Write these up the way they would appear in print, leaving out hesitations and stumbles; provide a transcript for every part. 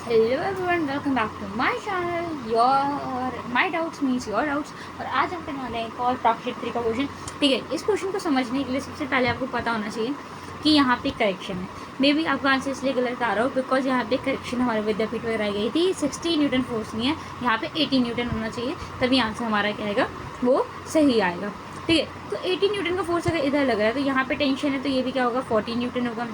Hello everyone, welcome back to my channel. Your my doubts means your doubts. और आज हम करने वाले हैं एक और प्राक्षिक 3 का क्वेश्चन। ठीक है, इस क्वेश्चन को समझने के लिए सबसे पहले आपको पता होना चाहिए कि यहाँ पे करेक्शन है। मे बी आपका आंसर इसलिए गलत आ रहा हो बिकॉज यहाँ पे करेक्शन हमारे विद्यापीठ में कराई गई थी। 60 न्यूटन फोर्स नहीं है, यहाँ पे 80 न्यूटन होना चाहिए, तभी आंसर हमारा क्या आएगा, वो सही आएगा। ठीक है, तो 80 न्यूटन का फोर्स अगर इधर लग रहा है तो यहाँ पे टेंशन है, तो ये भी क्या होगा, 40 न्यूटन होगा।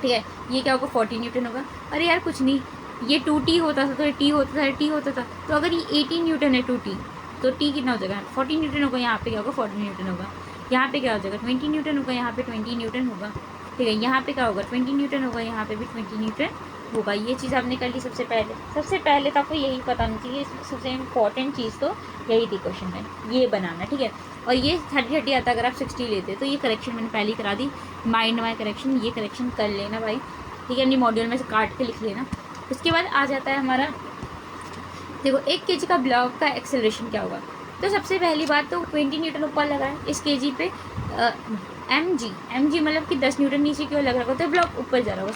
ठीक है, ये क्या होगा, 40 न्यूटन होगा। अरे यार कुछ नहीं, ये 2t होता था तो टी होता था, टी होता था, तो अगर ये 18 न्यूटन है 2t, तो टी कितना हो जाएगा, 40 न्यूटन होगा। यहाँ पे क्या होगा, 40 न्यूटन होगा। यहाँ पे क्या हो जाएगा, 20 न्यूटन होगा। यहाँ पे 20 न्यूटन होगा। ठीक है, यहाँ पे क्या होगा, 20 न्यूटन होगा। यहाँ पे भी 20 न्यूटन होगा। ये चीज़ आपने कर ली। सबसे पहले तो आपको यही पता नहीं चाहिए, सबसे इम्पॉर्टेंट चीज़ तो यही थी क्वेश्चन में, ये बनाना। ठीक है, और ये 30 आता अगर आप 60 लेते तो ये करेक्शन मैंने पहले ही करा दी। माइंड माई करेक्शन, ये करेक्शन कर लेना भाई। ठीक है, अपनी मॉड्यूल में से काट के लिख लेना। उसके बाद आ जाता है हमारा, देखो 1 kg का ब्लॉक का एक्सेलरेशन क्या होगा। तो सबसे पहली बात तो 20 न्यूटन ऊपर लगा है इस kg पे। एम जी मतलब कि 10 न्यूटन नीचे क्यों लग रहा होगा, तो ब्लॉक ऊपर जा रहा होगा।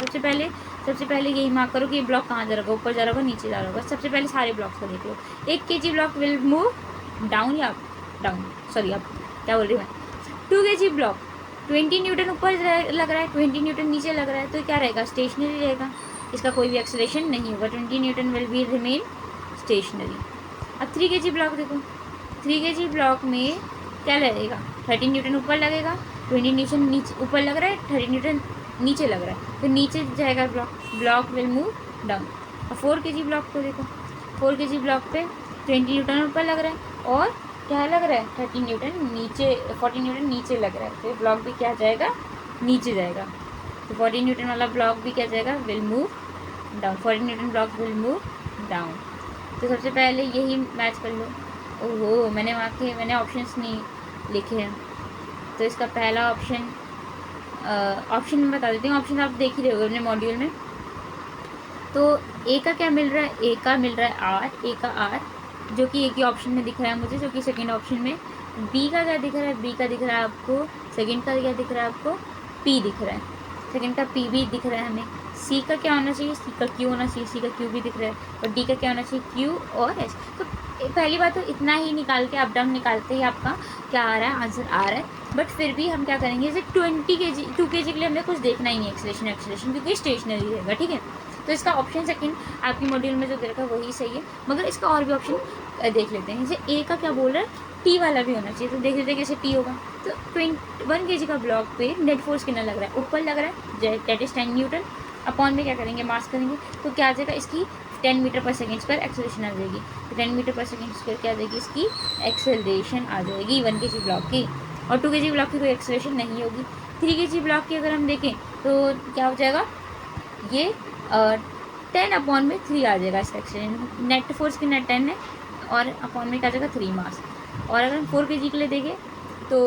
सबसे पहले यही मार्क करो कि ये ब्लॉक कहाँ जा रहा होगा, ऊपर जा रहा होगा, नीचे जा रहा होगा। सबसे पहले सारे ब्लॉक्स को देख लो। 1 kg block will move down या डाउन, सॉरी आप क्या बोल रही हूँ मैं। 2 kg ब्लॉक 20 न्यूटन ऊपर लग रहा है, 20 न्यूटन नीचे लग रहा है, तो क्या रहेगा, स्टेशनरी रहेगा, इसका कोई भी एक्सेलरेशन नहीं होगा। 20 Newton will be remain stationery. अब 3 kg ब्लॉक देखो, 3 kg ब्लॉक में क्या लगेगा, 30 न्यूटन ऊपर लगेगा, 20 न्यूटन नीचे ऊपर लग रहा है, 30 न्यूटन नीचे लग रहा है, तो नीचे जाएगा ब्लॉक विल मूव डाउन। और 4 kg ब्लॉक को देखो, 4 kg ब्लॉक पे 20 न्यूटन ऊपर लग रहा है और क्या लग रहा है, 30 न्यूटन नीचे, 40 न्यूटन नीचे लग रहा है, तो ब्लॉक भी क्या जाएगा, नीचे जाएगा। तो 40 न्यूटन वाला ब्लॉक भी क्या जाएगा, will move down. 40 Newton block will move down. तो सबसे पहले यही मैच कर लो। ओहो, मैंने ऑप्शंस नहीं लिखे हैं, तो इसका पहला ऑप्शन मैं बता देती हूँ। ऑप्शन आप देख ही रहे होगे अपने मॉड्यूल में। तो ए का क्या मिल रहा है, ए का मिल रहा है आर, ए का आर, जो कि एक ही ऑप्शन में दिख रहा है मुझे, जो कि सेकंड ऑप्शन में। बी का क्या दिख रहा है, बी का दिख रहा है आपको, सेकंड का क्या दिख रहा है आपको, पी दिख रहा है, सेकंड का पी भी दिख रहा है हमें। सी का क्या होना चाहिए, सी का क्यू होना चाहिए, सी का क्यू भी दिख रहा है। और डी का क्या होना चाहिए, क्यू और एस। तो पहली बात तो इतना ही निकाल के, अप डाउन निकालते ही आपका क्या आ रहा है, आंसर आ रहा है। बट फिर भी हम क्या करेंगे, जैसे 2 kg के लिए हमें कुछ देखना ही नहीं, एक्सेलेरेशन क्योंकि स्टेशनरी रहेगा। ठीक है, तो इसका ऑप्शन सेकंड आपकी मॉड्यूल में जो दे रखा है वही सही है, मगर इसका और भी ऑप्शन देख लेते हैं। जैसे ए का क्या बोल रहा है, टी वाला भी होना चाहिए, तो देख लेते हैं कैसे टी होगा। तो 1 kg का ब्लॉक पे नेट फोर्स कितना लग रहा है, ऊपर लग रहा है, दैट इज 10 न्यूटन। अपॉन में क्या करेंगे, मास करेंगे, तो क्या आ जाएगा, इसकी 10 metre per second square acceleration आ जाएगी। तो 10 मीटर पर सेकेंड स्क्वायर क्या आ जाएगी, इसकी एक्सेलरेशन आ जाएगी 1 kg ब्लॉक की। और 2 kg ब्लॉक की कोई एक्सेलरेशन नहीं होगी। 3 kg ब्लॉक की अगर हम देखें तो क्या हो जाएगा, ये 10/3 आ जाएगा इसका एक्सेलरेशन। नेट फोर्स की नेट 10 है और अपॉन में क्या आ जाएगा 3 मास। और अगर हम 4 kg के लिए देखें तो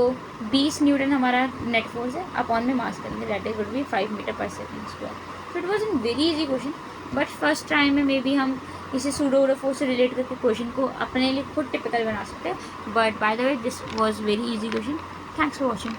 20 न्यूटन हमारा नेट फोर्स है, अपॉन में मास करेंगे, that is would be 5 metre per second square. So it was in very easy question, but first time में मे बी हम इसे सूडो फोर्स से रिलेट करके क्वेश्चन को अपने लिए खुद टिपिकल बना सकते हैं। But by the way this was very easy question. Thanks for watching.